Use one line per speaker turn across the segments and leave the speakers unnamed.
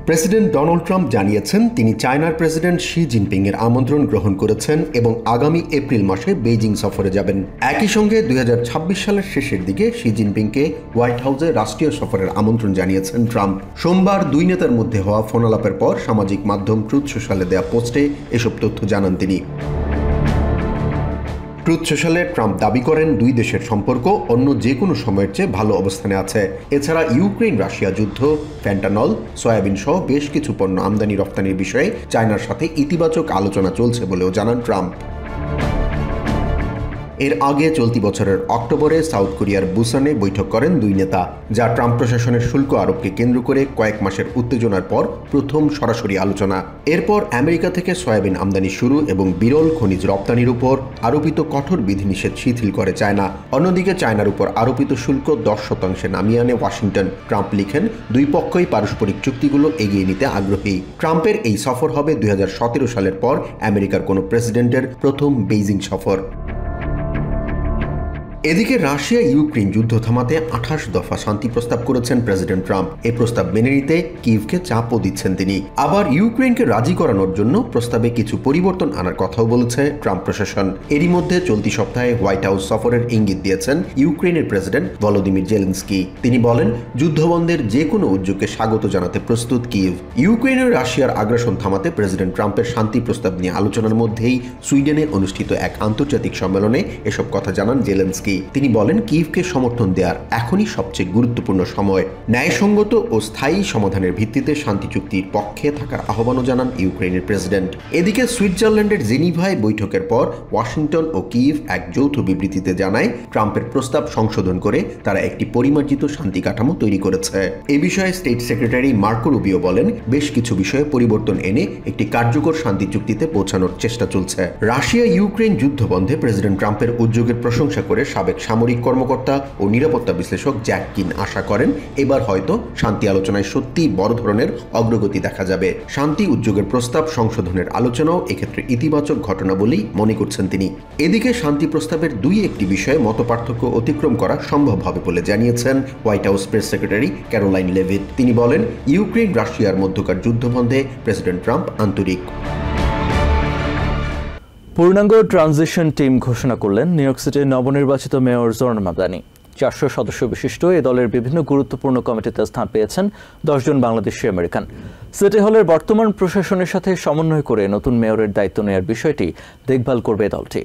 President Donald Trump জানিয়েছেন তিনি চায়নার প্রেসিডেন্ট শি জিনপিং এর আমন্ত্রণ গ্রহণ করেছেন এবং আগামী এপ্রিল মাসে বেইজিং সফরে যাবেন। একই সঙ্গে 2026 সালের শেষের দিকে শি জিনপিংকে হোয়াইট হাউসে রাষ্ট্রীয় সফরের আমন্ত্রণ জানিয়েছেন ট্রাম্প। সোমবার দুই নেতার মধ্যে হওয়া ফোনালাপের পর সামাজিক মাধ্যম ট্রুথ সোশ্যালে দেয়া পোস্টে এসব তথ্য জানান তিনি। ট্রুথ সোশ্যালে ট্রাম্প দাবি করেন দুই দেশের সম্পর্ক অন্য যে কোনো সময়ের চেয়ে ভালো অবস্থানে আছে। এছাড়া ইউক্রেন রাশিয়া যুদ্ধ, ফ্যান্টানল, সয়াবিন সহ বেশ কিছু পণ্য আমদানি রপ্তানির বিষয়ে চায়নার সাথে ইতিবাচক আলোচনা চলছে বলেও জানান ট্রাম্প। এর আগে চলতি বছরের অক্টোবরে সাউথ কোরিয়ার বুসানে বৈঠক করেন দুই নেতা, যা ট্রাম্প প্রশাসনের শুল্ক আরোপকে কেন্দ্র করে কয়েক মাসের উত্তেজনার পর প্রথম সরাসরি আলোচনা। এরপর আমেরিকা থেকে সয়াবিন আমদানি শুরু এবং বিরল খনিজ রপ্তানির উপর আরোপিত কঠোর বিধিনিষেধ শিথিল করে চায়না। অন্যদিকে চায়নার উপর আরোপিত শুল্ক 10% নামিয়ে আনে ওয়াশিংটন। ট্রাম্প লিখেন, দুই পক্ষই পারস্পরিক চুক্তিগুলো এগিয়ে নিতে আগ্রহী। ট্রাম্পের এই সফর হবে 2017 সালের পর আমেরিকার কোনো প্রেসিডেন্টের প্রথম বেইজিং সফর। এদিকে রাশিয়া ইউক্রেন যুদ্ধ থামাতে 28 দফা শান্তি প্রস্তাব করেছেন প্রেসিডেন্ট ট্রাম্প। এই প্রস্তাব মেনে নিতে কিয়েভকে চাপও দিচ্ছেন তিনি। আবার ইউক্রেনকে রাজি করানোর জন্য প্রস্তাবে কিছু পরিবর্তন আনার কথাও বলেছে ট্রাম্প প্রশাসন। এরই মধ্যে চলতি সপ্তাহে হোয়াইট হাউস সফরের ইঙ্গিত দিয়েছেন ইউক্রেনের প্রেসিডেন্ট ভলোদিমির জেলেনস্কি। তিনি বলেন, যুদ্ধবন্ধের যে কোনো উদ্যোগকে স্বাগত জানাতে প্রস্তুত কিয়েভ। ইউক্রেনের রাশিয়ার আগ্রাসন থামাতে প্রেসিডেন্ট ট্রাম্পের শান্তি প্রস্তাব নিয়ে আলোচনার মধ্যেই সুইডেনে অনুষ্ঠিত এক আন্তর্জাতিক সম্মেলনে এসব কথা জানান জেলেনস্কি। তিনি বলেন, কিয়েভকে সমর্থন দেওয়ার এখনই সবচেয়ে গুরুত্বপূর্ণ সময়। ন্যায়সঙ্গত ও স্থায়ী সমাধানের ভিত্তিতে শান্তি চুক্তির পক্ষে থাকার আহ্বানও জানান ইউক্রেনের প্রেসিডেন্ট। এদিকে সুইজারল্যান্ডের জেনিভায় বৈঠকের পর ওয়াশিংটন ও কিয়েভ এক যৌথ বিবৃতিতে জানায়, ট্রাম্পের প্রস্তাব সংশোধন করে তারা একটি পরিমার্জিত শান্তি কাঠামো তৈরি করেছে। এ বিষয়ে স্টেট সেক্রেটারি মার্কো রুবিও বলেন, বেশ কিছু বিষয়ে পরিবর্তন এনে একটি কার্যকর শান্তি চুক্তিতে পৌঁছানোর চেষ্টা চলছে। রাশিয়া ইউক্রেন যুদ্ধ বন্ধে প্রেসিডেন্ট ট্রাম্পের উদ্যোগের প্রশংসা করে সাবেক সামরিক কর্মকর্তা ও নিরাপত্তা বিশ্লেষক জ্যাক কিন আশা করেন, এবার হয়তো শান্তি আলোচনায় সত্যি বড় ধরনের অগ্রগতি দেখা যাবে। শান্তি উদ্যোগের প্রস্তাব সংশোধনের আলোচনাও এক্ষেত্রে ইতিবাচক ঘটনা বলেই মনে করছেন তিনি। এদিকে শান্তি প্রস্তাবের দুই একটি বিষয়ে মতপার্থক্য অতিক্রম করা সম্ভব হবে বলে জানিয়েছেন white house press secretary Caroline Leavitt. তিনি বলেন, ইউক্রেন রাশিয়ার মধ্যকার যুদ্ধ বন্ধে প্রেসিডেন্ট ট্রাম্প আন্তরিক।
পূর্ণাঙ্গ ট্রানজিশন টিম ঘোষণা করলেন নিউ ইয়র্ক সিটির নবনির্বাচিত মেয়র জোরান মামদানি। 400 সদস্য বিশিষ্ট এই দলের বিভিন্ন গুরুত্বপূর্ণ কমিটিতে স্থান পেয়েছেন 10 জন বাংলাদেশি আমেরিকান। সিটি হলের বর্তমান প্রশাসনের সাথে সমন্বয় করে নতুন মেয়রের দায়িত্ব নেওয়ার বিষয়টি দেখভাল করবে দলটি।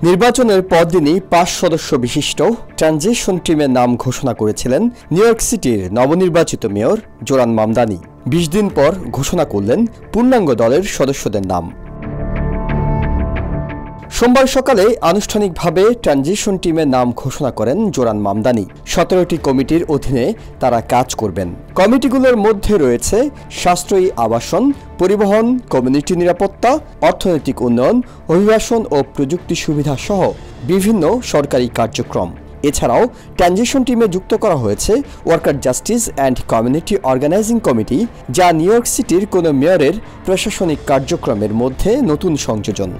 নির্বাচনের পরদিনই 5 সদস্য বিশিষ্ট ট্রানজিশন টিমের নাম ঘোষণা করেছিলেন নিউ ইয়র্ক সিটির নবনির্বাচিত মেয়র জোরান মামদানি। 20 দিন পর ঘোষণা করলেন পূর্ণাঙ্গ দলের সদস্যদের নাম। সোমবার সকালে আনুষ্ঠানিকভাবে ট্রানজিশন টিমের নাম ঘোষণা করেন জোরান মামদানি। 17টি কমিটির অধীনে তারা কাজ করবেন। কমিটিগুলোর মধ্যে রয়েছে সাশ্রয়ী আবাসন, পরিবহন, কমিউনিটি নিরাপত্তা, অর্থনৈতিক উন্নয়ন, অভিবাসন ও প্রযুক্তি সুবিধা সহ বিভিন্ন সরকারি কার্যক্রম। এছাড়াও ট্রানজিশন টিমে যুক্ত করা হয়েছে worker justice and community organising committee, যা নিউ ইয়র্ক সিটির কোনো মেয়রের প্রশাসনিক কার্যক্রমের মধ্যে নতুন সংযোজন।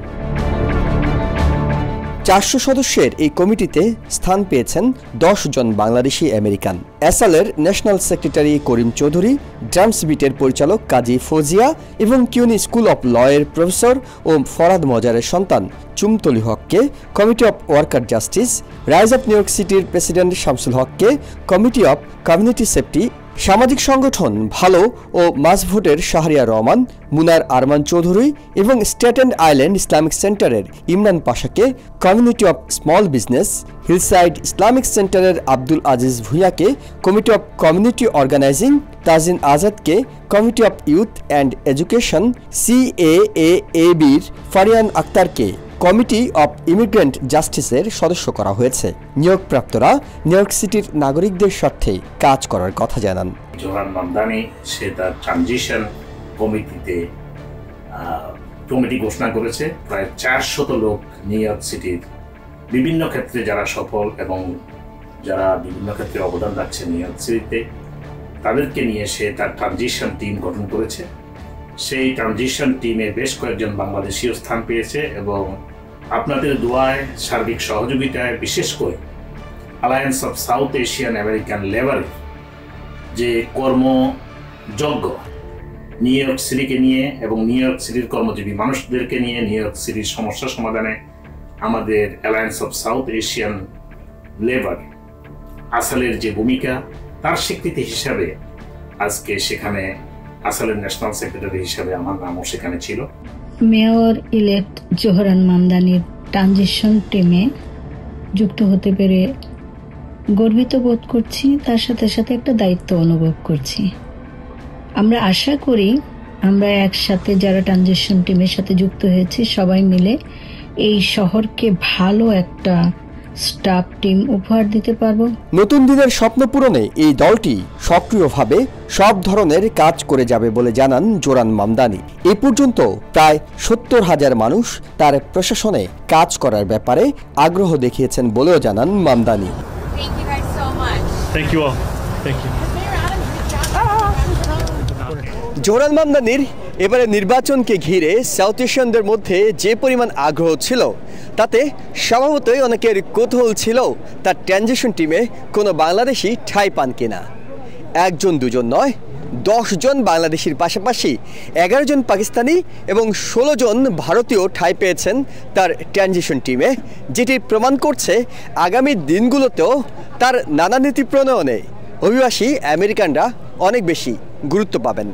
400 সদস্যের এই কমিটিতে স্থান পেয়েছেন 10 জন Bangladeshi American. এসালের national secretary Karim Chowdhury, ড্রামসবিটের পরিচালক কাজী ফৌজিয়া এবং কিউনি স্কুল অব লয়ের প্রফেসর ও ফরাদ মজারের সন্তান চুমতলি হককে committee of worker justice, rise of new York সিটির প্রেসিডেন্ট শামসুল হককে কমিটি অব কমিউনিটি সেফটি, সামাজিক সংগঠন ভালো ও মাঝভোটের শাহরিয়ার রহমান, মুনার আরমান চৌধুরী এবং স্ট্যাটেন আইল্যান্ড ইসলামিক সেন্টারের ইমরান পাশাকে community of small business, Hillside Islamic সেন্টারের আব্দুল আজিজ ভুঁইয়াকে কমিটি অব কমিউনিটি অর্গানাইজিং, তাজিন আজাদকে committee of youth and education, CAAAB'র ফারিয়ান আক্তারকে কমিটি অব ইমিগ্রেন্ট জাস্টিসের সদস্য করা হয়েছে। নিয়োগপ্রাপ্তরা নিউ ইয়র্ক সিটির নাগরিকদের স্বার্থে কাজ করার কথা জানান।
জোরান মামদানি সে তার ট্রানজিশন কমিটি ঘোষণা করেছে। প্রায় 400 লোক নিউ ইয়র্ক সিটির বিভিন্ন ক্ষেত্রে যারা সফল এবং যারা বিভিন্ন ক্ষেত্রে অবদান রাখছে নিউ ইয়র্ক সিটিতে, তাদেরকে নিয়ে সে তার ট্রানজিশন টিম গঠন করেছে। সেই ট্রানজিশন টিমে বেশ কয়েকজন বাংলাদেশীও স্থান পেয়েছে এবং আপনাদের দোয়ায়, সার্বিক সহযোগিতায়, বিশেষ করে alliance of South Asian American লেবারের যে কর্মযজ্ঞ নিউ ইয়র্ক সিটিকে নিয়ে এবং নিউ ইয়র্ক সিটির কর্মজীবী মানুষদেরকে নিয়ে নিউ ইয়র্ক সিটির সমস্যা সমাধানে আমাদের alliance of South Asian labour আসালের যে ভূমিকা, তার স্বীকৃতি হিসাবে আজকে সেখানে আসালের ন্যাশনাল সেক্রেটারি হিসাবে আমার নামও সেখানে ছিল।
মেয়র ইলেক্ট জোহরান মামদানির ট্রানজিশন টিমে যুক্ত হতে পেরে গর্বিত বোধ করছি, তার সাথে সাথে একটা দায়িত্ব অনুভব করছি। আমরা আশা করি আমরা একসাথে যারা ট্রানজিশন টিমের সাথে যুক্ত হয়েছি সবাই মিলে এই শহরকে ভালো একটা স্টাফ টিম উপহার দিতে পারবো।
নতুন দিনের স্বপ্ন পূরণে এই দলটি সক্রিয়ভাবে সব ধরনের কাজ করে যাবে বলে জানান জোরান মামদানি। এ পর্যন্ত প্রায় 70,000 মানুষ তার প্রশাসনে কাজ করার ব্যাপারে আগ্রহ দেখিয়েছেন বলেও জানান মামদানি। জোরান মামদানির এবারে নির্বাচনকে ঘিরে সাউথ এশিয়ানদের মধ্যে যে পরিমাণ আগ্রহ ছিল তাতে স্বভাবতই অনেকের কৌতূহল ছিল তার ট্রানজিশন টিমে কোনো বাংলাদেশি ঠাঁই পান কিনা। 1-2 নয়, 10 জন বাংলাদেশির পাশাপাশি 11 জন পাকিস্তানি এবং 16 জন ভারতীয় ঠাঁই পেয়েছেন তার ট্রানজিশন টিমে, যেটি প্রমাণ করছে আগামী দিনগুলোতেও তার নানা নীতি প্রণয়নে অভিবাসী আমেরিকানরা অনেক বেশি গুরুত্ব পাবেন।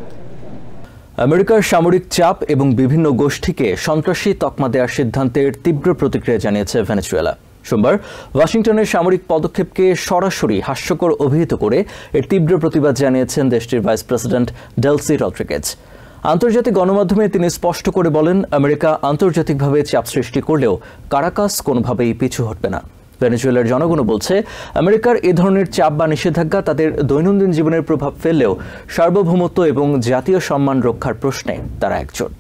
আমেরিকার সামরিক চাপ এবং বিভিন্ন গোষ্ঠীকে সন্ত্রাসী তকমা দেওয়ার সিদ্ধান্তের তীব্র প্রতিক্রিয়া জানিয়েছে ভেনেজুয়েলা। সোমবার ওয়াশিংটনের সামরিক পদক্ষেপকে সরাসরি হাস্যকর অভিহিত করে এর তীব্র প্রতিবাদ জানিয়েছেন দেশটির ভাইস প্রেসিডেন্ট ডেলসি রদ্রিগেজ। আন্তর্জাতিক গণমাধ্যমে তিনি স্পষ্ট করে বলেন, আমেরিকা আন্তর্জাতিকভাবে চাপ সৃষ্টি করলেও কারাকাস কোনোভাবেই পিছু হটবে না। ভেনেজুয়েলার জনগণও বলছে, আমেরিকার এ ধরনের চাপ বা নিষেধাজ্ঞা তাদের দৈনন্দিন জীবনের প্রভাব ফেললেও সার্বভৌমত্ব এবং জাতীয় সম্মান রক্ষার প্রশ্নে তারা একজোট।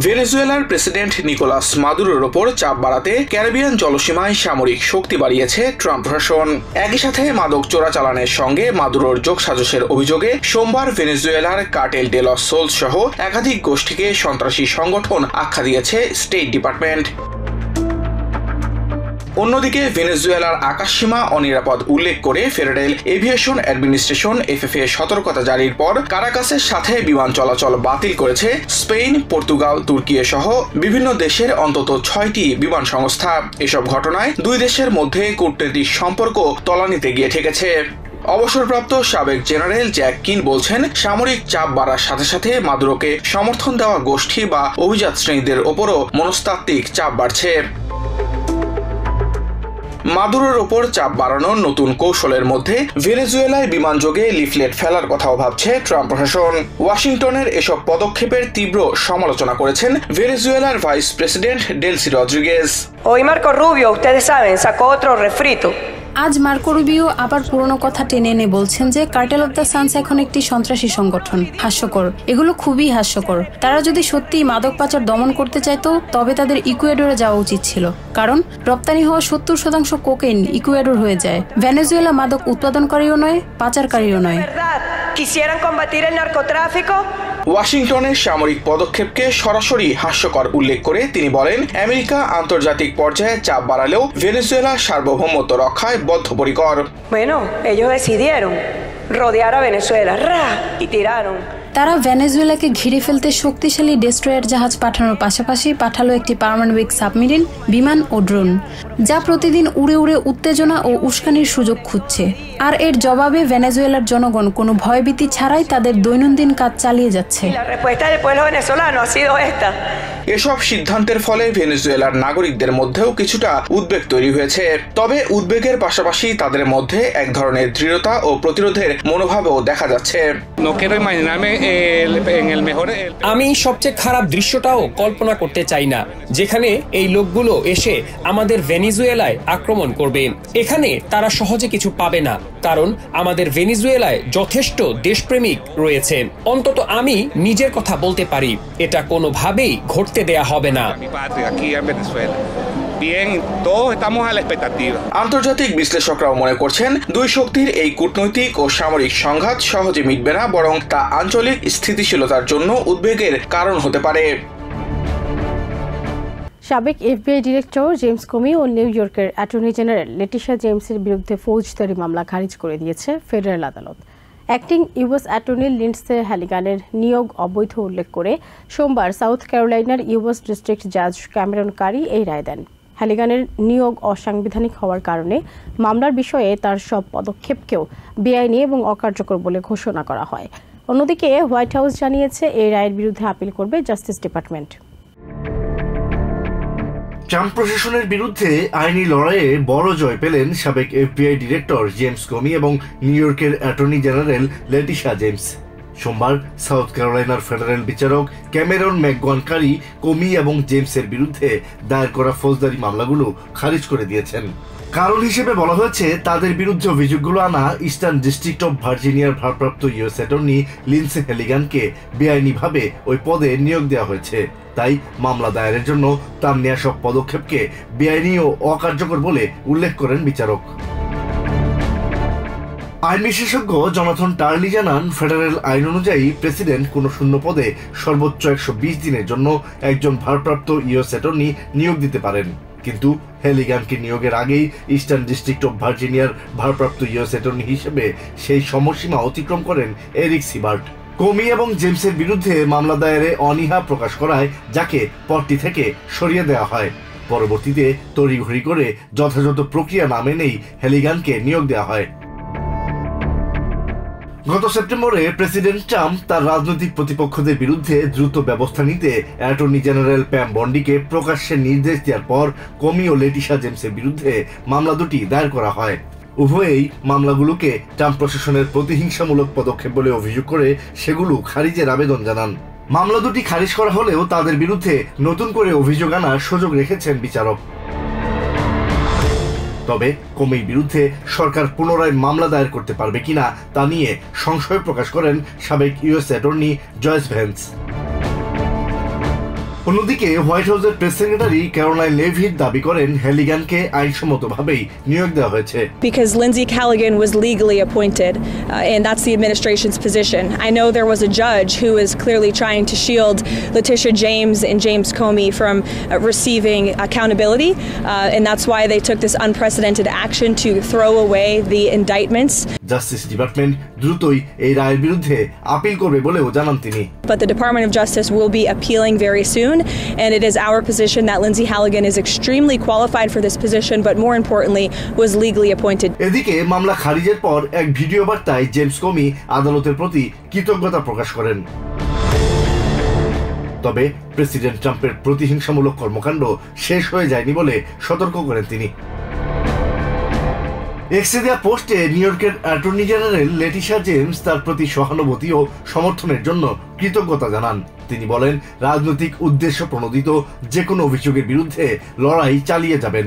ভেনেজুয়েলার প্রেসিডেন্ট নিকোলাস মাদুরোর ওপর চাপ বাড়াতে ক্যারিবিয়ান জলসীমায় সামরিক শক্তি বাড়িয়েছে ট্রাম্প প্রশাসন। একই সাথে মাদক চোরাচালানের সঙ্গে মাদুরোর যোগসাজশের অভিযোগে সোমবার ভেনেজুয়েলার কার্টেল ডে লস সোলস সহ একাধিক গোষ্ঠীকে সন্ত্রাসী সংগঠন আখ্যা দিয়েছে স্টেট ডিপার্টমেন্ট। অন্যদিকে ভেনেজুয়েলার আকাশসীমা অনিরাপদ উল্লেখ করে ফেডারেল এভিয়েশন অ্যাডমিনিস্ট্রেশন এফএফএ সতর্কতা জারির পর কারাকাসের সাথে বিমান চলাচল বাতিল করেছে স্পেন, পর্তুগাল, তুর্কি সহ বিভিন্ন দেশের অন্তত 6টি বিমান সংস্থা। এসব ঘটনায় দুই দেশের মধ্যে কূটনৈতিক সম্পর্ক তলানিতে গিয়ে ঠেকেছে। অবসরপ্রাপ্ত সাবেক জেনারেল জ্যাক কিন বলছেন, সামরিক চাপ বাড়ার সাথে সাথে মাদুরোকে সমর্থন দেওয়া গোষ্ঠী বা অভিজাত শ্রেণীদের ওপরও মনস্তাত্ত্বিক চাপ বাড়ছে। মাদুরোর ওপর চাপ বাড়ানোর নতুন কৌশলের মধ্যে ভেনেজুয়েলায় বিমানযোগে লিফলেট ফেলার কথাও ভাবছে ট্রাম্প প্রশাসন। ওয়াশিংটনের এসব পদক্ষেপের তীব্র সমালোচনা করেছেন ভেনেজুয়েলার vice president Delcy Rodriguez.
Hoy Marco Rubio, ustedes saben, sacó otro refrito.
আজ মার্কো রুবিও আবার পুরনো কথা টেনে এনে বলছেন যে কার্টেল অফ দ্য সানস এখন একটি সন্ত্রাসী সংগঠন। হাস্যকর, এগুলো খুবই হাস্যকর। তারা যদি সত্যিই মাদক পাচার দমন করতে চাইতো তবে তাদের ইকুয়েডরে যাওয়া উচিত ছিল, কারণ রপ্তানি হওয়া 70% কোকেইন ইকুয়েডর হয়ে যায়। ভেনেজুয়েলা মাদক উৎপাদনকারীও নয়, পাচারকারীও নয়।
ওয়াশিংটনের সামরিক পদক্ষেপকে সরাসরি হাস্যকর উল্লেখ করে তিনি বলেন, আমেরিকা আন্তর্জাতিক পর্যায়ে চাপ বাড়ালেও ভেনেজুয়েলা সার্বভৌমত্ব রক্ষায় বদ্ধপরিকর।
Bueno, ellos decidieron rodear a Venezuela, y tiraron.
তারা ভেনেজুয়েলাকে ঘিরে ফেলতে শক্তিশালী ডেস্ট্রয়ার জাহাজ পাঠানোর পাশাপাশি পাঠালো একটি পারমাণবিক সাবমেরিন, বিমান ও ড্রোন, যা প্রতিদিন উড়ে উড়ে উত্তেজনা ও উস্কানির সুযোগ খুঁজছে। আর এর জবাবে ভেনেজুয়েলার জনগণ কোনো ভয়ভীতি ছাড়াই তাদের দৈনন্দিন কাজ চালিয়ে যাচ্ছে।
এসব সিদ্ধান্তের ফলে ভেনেজুয়েলার নাগরিকদের মধ্যেও কিছুটা উদ্বেগ তৈরি হয়েছে। তবে উদ্বেগের পাশাপাশি তাদের মধ্যে এক ধরনের দৃঢ়তা ও প্রতিরোধের মনোভাবও দেখা যাচ্ছে।
আমি সবচেয়ে খারাপ দৃশ্যটাও কল্পনা করতে চাই না, যেখানে এই লোকগুলো এসে আমাদের ভেনেজুয়েলায় আক্রমণ করবে। এখানে তারা সহজে কিছু পাবে না, কারণ আমাদের ভেনেজুয়েলায় যথেষ্ট দেশপ্রেমিক রয়েছে। অন্তত আমি নিজের কথা বলতে পারি, এটা কোনোভাবেই ঘটতে দেয়া হবে না।
আন্তর্জাতিক বিশ্লেষকরাও মনে করছেন, দুই শক্তির এই কূটনৈতিক ও সামরিক সংঘাত সহজে মিটবে না, বরং তা আঞ্চলিক স্থিতিশীলতার জন্য উদ্বেগের কারণ হতে পারে।
সাবেক FBI ডিরেক্টর জেমস কোমি ও নিউ ইয়র্কের অ্যাটর্নি জেনারেল লেটিশা জেমসের বিরুদ্ধে ফৌজদারি মামলা খারিজ করে দিয়েছে ফেডারেল আদালত। অ্যাক্টিং ইউএস অ্যাটর্নি লিন্ডসে হ্যালিগানের নিয়োগ অবৈধ উল্লেখ করে সোমবার সাউথ ক্যারোলাইনার ইউএস ডিস্ট্রিক্ট জাজ ক্যামেরন কারি এই রায় দেন। হ্যালিগানের নিয়োগ অসাংবিধানিক হওয়ার কারণে মামলার বিষয়ে তার সব পদক্ষেপকেও বেআইনি এবং অকার্যকর বলে ঘোষণা করা হয়। অন্যদিকে হোয়াইট হাউস জানিয়েছে এই রায়ের বিরুদ্ধে আপিল করবে জাস্টিস ডিপার্টমেন্ট।
ট্রাম্প প্রশাসনের বিরুদ্ধে আইনি লড়াইয়ে বড় জয় পেলেন সাবেক FBI ডিরেক্টর জেমস কোমি এবং নিউ ইয়র্কের অ্যাটর্নি জেনারেল লেটিশা জেমস। সোমবার সাউথ ক্যারোলাইনার ফেডারেল বিচারক ক্যামেরন ম্যাকগোয়ান-কারি কোমি এবং জেমসের বিরুদ্ধে দায়ের করা ফৌজদারি মামলাগুলো খারিজ করে দিয়েছেন। কারণ হিসেবে বলা হয়েছে তাদের বিরুদ্ধে অভিযোগগুলো আনা ইস্টার্ন ডিস্ট্রিক্ট অফ ভার্জিনিয়ার ভারপ্রাপ্ত ইউএস অ্যাটর্নি লিন্ডসে হ্যালিগানকে বেআইনিভাবে ওই পদে নিয়োগ দেওয়া হয়েছে। তাই মামলা দায়েরের জন্য তার নেওয়া সব পদক্ষেপকে বেআইনি ও অকার্যকর বলে উল্লেখ করেন বিচারক। আইন বিশেষজ্ঞ জনাথন টার্লি জানান, ফেডারেল আইন অনুযায়ী প্রেসিডেন্ট কোনো শূন্য পদে সর্বোচ্চ 120 দিনের জন্য একজন ভারপ্রাপ্ত ইউএস অ্যাটর্নি নিয়োগ দিতে পারেন। কিন্তু হ্যালিগানকে নিয়োগের আগেই ইস্টার্ন ডিস্ট্রিক্ট অফ ভার্জিনিয়ার ভারপ্রাপ্ত ইউএস অ্যাটর্নি হিসেবে সেই সময়সীমা অতিক্রম করেন এরিক সিবার্ট। কোমি এবং জেমসের বিরুদ্ধে মামলা দায়েরে অনীহা প্রকাশ করায় যাকে পদটি থেকে সরিয়ে দেওয়া হয়। পরবর্তীতে তড়িঘড়ি করে যথাযথ প্রক্রিয়া না মেনেই হ্যালিগানকে নিয়োগ দেওয়া হয়। গত সেপ্টেম্বরে প্রেসিডেন্ট ট্রাম্প তার রাজনৈতিক প্রতিপক্ষদের বিরুদ্ধে দ্রুত ব্যবস্থা নিতে অ্যাটর্নি জেনারেল প্যাম বন্ডিকে প্রকাশ্যে নির্দেশ দেওয়ার পর কোমি ও লেটিশা জেমসের বিরুদ্ধে মামলা দুটি দায়ের করা হয়। উভয়েই মামলাগুলোকে ট্রাম্প প্রশাসনের প্রতিহিংসামূলক পদক্ষেপ বলে অভিযোগ করে সেগুলো খারিজের আবেদন জানান। মামলা দুটি খারিজ করা হলেও তাদের বিরুদ্ধে নতুন করে অভিযোগ আনার সুযোগ রেখেছেন বিচারক। তবে কোমির বিরুদ্ধে সরকার পুনরায় মামলা দায়ের করতে পারবে কিনা তা নিয়ে সংশয় প্রকাশ করেন সাবেক ইউএস অ্যাটর্নি জয়েস ভ্যান্স। অন্যদিকে হোয়াইট হাউসের প্রেস সেক্রেটারি ক্যারোলাইন লেভিট দাবি করেন হ্যালিগানকে আইনসম্মতভাবেই নিয়োগ দেওয়া হয়েছে।
Because Lindsey Callaghan was legally appointed, and that's the administration's position. I know there was a judge who is clearly trying to shield Letitia James and James Comey from receiving accountability, and that's why they took this unprecedented action to throw away the indictments.
Justice department দ্রুতই এই রায়ের বিরুদ্ধে appeal করবে বলেও জানান তিনি।
But the Department of Justice will be appealing very soon, and it is our position that Lindsey Callaghan is extremely qualified for this position, but more importantly was legally appointed.
এদিকে মামলা খারিজের পর এক video বার্তায় James Komi আদালতের প্রতি কৃতজ্ঞতা প্রকাশ করেন। তবে প্রেসিডেন্ট ট্রাম্পের প্রতিহিংসামূলক কর্মকাণ্ড শেষ হয়ে যায়নি বলে সতর্ক করেন তিনি। এক্সে দেয়া পোস্টে নিউ ইয়র্কের অ্যাটর্নি জেনারেল লেটিশা জেমস তার প্রতি সহানুভূতি ও সমর্থনের জন্য কৃতজ্ঞতা জানান। তিনি বলেন, রাজনৈতিক উদ্দেশ্য প্রণোদিত যে কোনো অভিযোগের বিরুদ্ধে লড়াই চালিয়ে যাবেন।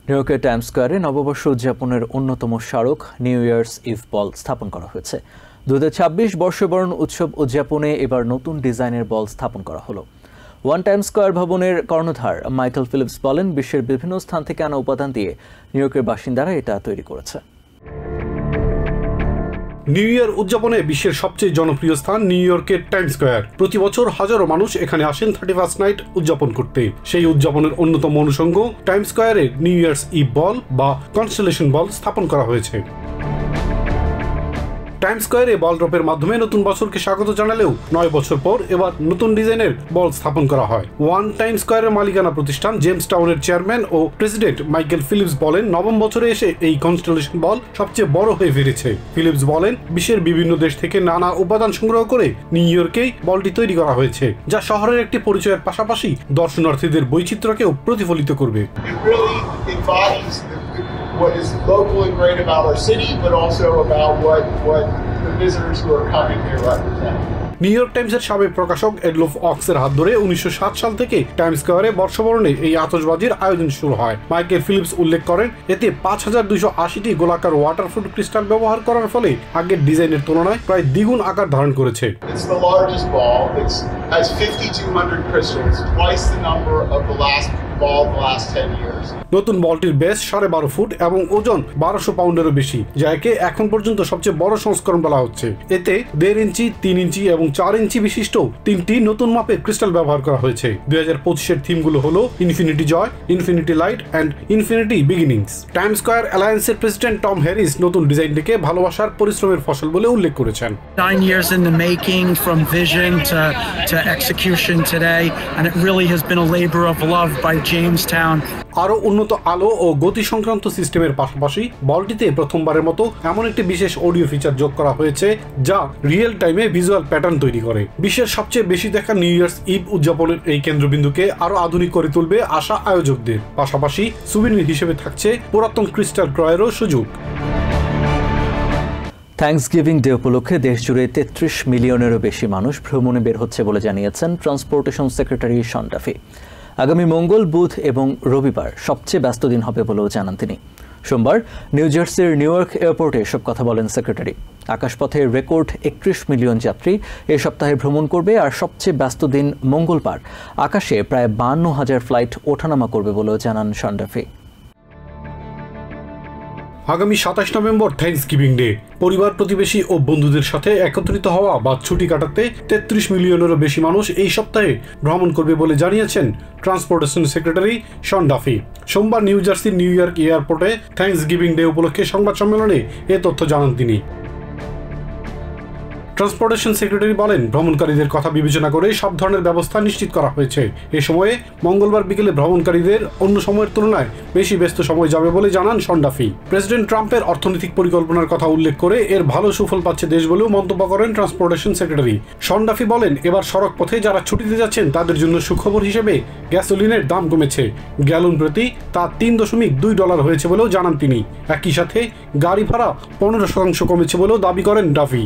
নিউ ইয়র্কের টাইমস স্কয়ারে নববর্ষ উদযাপনের অন্যতম স্মারক নিউ ইয়ার্স ইভ বল স্থাপন করা হয়েছে। 2026 বর্ষবরণ উৎসব উদযাপনে এবার নতুন ডিজাইনের বল স্থাপন করা হলো। ওয়ান টাইম স্কয়ার ভবনের কর্ণধার মাইকেল ফিলিপস বলেন, বিশ্বের বিভিন্ন স্থান থেকে আনা উপাদান দিয়ে নিউ ইয়র্কের বাসিন্দারা এটা তৈরি করেছে।
নিউ ইয়ার উদযাপনে বিশ্বের সবচেয়ে জনপ্রিয় স্থান নিউ ইয়র্কের টাইমস স্কয়ার। প্রতি বছর হাজারো মানুষ এখানে আসেন 31st নাইট উদযাপন করতে। সেই উদযাপনের অন্যতম অনুষঙ্গ টাইমস স্কয়ারে নিউ ইয়ার্স ইভ বল বা কনস্টেলেশন বল স্থাপন করা হয়েছে। টাইমস স্কয়ারে বল ড্রপের মাধ্যমে নতুন বছরকে স্বাগত জানালেও 9 বছর পর এবার নতুন ডিজাইনের বল স্থাপন করা হয়। ওয়ান টাইম স্কয়ারের মালিকানা প্রতিষ্ঠান জেমস টাউনের চেয়ারম্যান ও প্রেসিডেন্ট মাইকেল ফিলিপস বলেন, নবম বছরে এসে এই কনস্টেলেশন বল সবচেয়ে বড় হয়ে ফিরেছে। ফিলিপস বলেন, বিশ্বের বিভিন্ন দেশ থেকে নানা উপাদান সংগ্রহ করে নিউ ইয়র্কেই বলটি তৈরি করা হয়েছে, যা শহরের একটি পরিচয়ের পাশাপাশি দর্শনার্থীদের বৈচিত্র্যকেও প্রতিফলিত করবে।
What is locally great about our city, but also about what the visitors who are coming here represent.
New York টাইমসের সাবেক প্রকাশক এডলফ অক্সের হাত ধরে 1907 সাল থেকে টাইমস স্কয়ারে বর্ষবরণে এই আতশবাজির আয়োজন শুরু হয়। মাইকেল ফিলিপস উল্লেখ করেন, এতে 5280টি গোলাকার ওয়াটারপ্রুফ ক্রিস্টাল ব্যবহার করার ফলে আগের ডিজাইনের তুলনায় প্রায় দ্বিগুণ আকার ধারণ করেছে।
It's the largest ball. It has 5200 crystals, twice the number of the last evolved the last 10 years.
নতুন বলটির বেস 12.5 ফুট এবং ওজন 1200 পাউন্ডেরও বেশি, যা একে এখন পর্যন্ত সবচেয়ে বড় সংস্করণ বলা হচ্ছে। এতে 1.5 ইঞ্চি, 3 ইঞ্চি এবং 4 ইঞ্চি বিশিষ্ট তিনটি নতুন মাপের ক্রিস্টাল ব্যবহার করা হয়েছে। 2025-এর থিমগুলো হলো infinity joy, infinity light and infinity beginnings. Time Square অ্যালায়েন্সের প্রেসিডেন্ট টম হ্যারিস নতুন ডিজাইনটিকে ভালোবাসার পরিশ্রমের ফসল বলে উল্লেখ করেছেন।
9 years in the making, from vision to execution today, and it really has been a labor of love by Jamestown.
আরো উন্নত আলো ও গতি সংক্রান্ত সিস্টেমের পাশাপাশি বলটিতে প্রথমবারের মতো এমন একটি বিশেষ অডিও ফিচার যোগ করা হয়েছে যা রিয়েল টাইমে ভিজুয়াল প্যাটার্ন তৈরি করে। বিশ্বের সবচেয়ে বেশি দেখা নিউ ইয়ার্স ইভ উদযাপনের এই কেন্দ্রবিন্দুকে আরো আধুনিক করে তুলবে আশা আয়োজকদের। পাশাপাশি সুভিনির হিসেবে থাকছে পুরাতন ক্রিস্টাল ক্রয়েরও সুযোগ।
থ্যাঙ্কসগিভিং ডে উপলক্ষে দেশজুড়ে 33 মিলিয়নেরও বেশি মানুষ ভ্রমণে বের হচ্ছে বলে জানিয়েছেন ট্রান্সপোর্টেশন সেক্রেটারি শন ডাফি। আগামী মঙ্গল, বুধ এবং রবিবার সবচেয়ে ব্যস্ত দিন হবে বলেও জানান তিনি। সোমবার নিউ জার্সির নিউ ইয়র্ক এয়ারপোর্টে এসব কথা বলেন সেক্রেটারি। আকাশপথে রেকর্ড 31 মিলিয়ন যাত্রী এ সপ্তাহে ভ্রমণ করবে, আর সবচেয়ে ব্যস্ত দিন মঙ্গলবার। আকাশে প্রায় 52,000 ফ্লাইট ওঠানামা করবে বলেও জানান শন ডাফি।
আগামী 27 নভেম্বর থ্যাঙ্কসগিভিং ডে। পরিবার, প্রতিবেশী ও বন্ধুদের সাথে একত্রিত হওয়া বা ছুটি কাটাতে 33 মিলিয়নেরও বেশি মানুষ এই সপ্তাহে ভ্রমণ করবে বলে জানিয়েছেন ট্রান্সপোর্টেশন সেক্রেটারি শন ডাফি। সোমবার নিউ জার্সির নিউ ইয়র্ক এয়ারপোর্টে থ্যাঙ্কসগিভিং ডে উপলক্ষে সংবাদ সম্মেলনে এ তথ্য জানান তিনি। ট্রান্সপোর্টেশন সেক্রেটারি বলেন, ভ্রমণকারীদের কথা বিবেচনা করে সব ধরনের ব্যবস্থা নিশ্চিত করা হয়েছে। এ সময়ে মঙ্গলবার বিকেলে ভ্রমণকারীদের অন্য সময়ের তুলনায় বেশি ব্যস্ত সময় যাবে বলে জানান শন ডাফি। প্রেসিডেন্ট ট্রাম্পের অর্থনৈতিক পরিকল্পনার কথা উল্লেখ করে এর ভালো সুফল পাচ্ছে দেশ বলেও মন্তব্য করেন ট্রান্সপোর্টেশন সেক্রেটারি। শন ডাফি বলেন, এবার সড়ক পথে যারা ছুটিতে যাচ্ছেন তাদের জন্য সুখবর হিসেবে গ্যাসোলিনের দাম কমেছে। গ্যালন প্রতি তা $3.2 হয়েছে বলেও জানান তিনি। একই সাথে গাড়ি ভাড়া 15% কমেছে বলেও দাবি করেন ডাফি।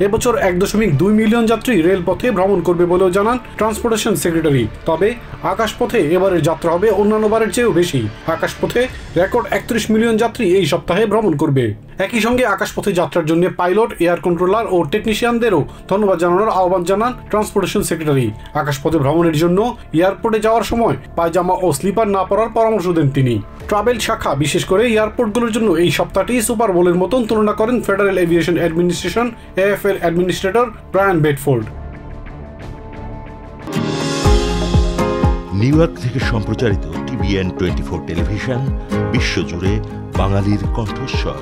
এবছর 1.2 মিলিয়ন যাত্রী রেলপথে ভ্রমণ করবে বলেও জানান ট্রান্সপোর্টেশন সেক্রেটারি। তবে আকাশপথে এবারের যাত্রা হবে অন্যান্য বারের চেয়েও বেশি। আকাশপথে রেকর্ড 31 মিলিয়ন যাত্রী এই সপ্তাহে ভ্রমণ করবে। একই সঙ্গে আকাশপথে যাত্রার জন্য পাইলট, এয়ার কন্ট্রোলার ও টেকনিশিয়ানদেরও ধন্যবাদ জানানোর আহ্বান জানান ট্রান্সপোর্টেশন সেক্রেটারি। আকাশপথে ভ্রমণের জন্য এয়ারপোর্টে যাওয়ার সময় পায়জামা ও স্লিপার না পরার পরামর্শ দেন তিনি। ট্রাভেল শাখা বিশেষ করে এয়ারপোর্টগুলোর জন্য এই সপ্তাহটি সুপার বোলের মতন তুলনা করেন ফেডারেল এভিয়েশন অ্যাডমিনিস্ট্রেশন এএফ এর administrator Brian Bedford.
New York থেকে সম্প্রচারিত TVN 24 টেলিভিশন বিশ্বজুড়ে বাঙালির কণ্ঠস্বর।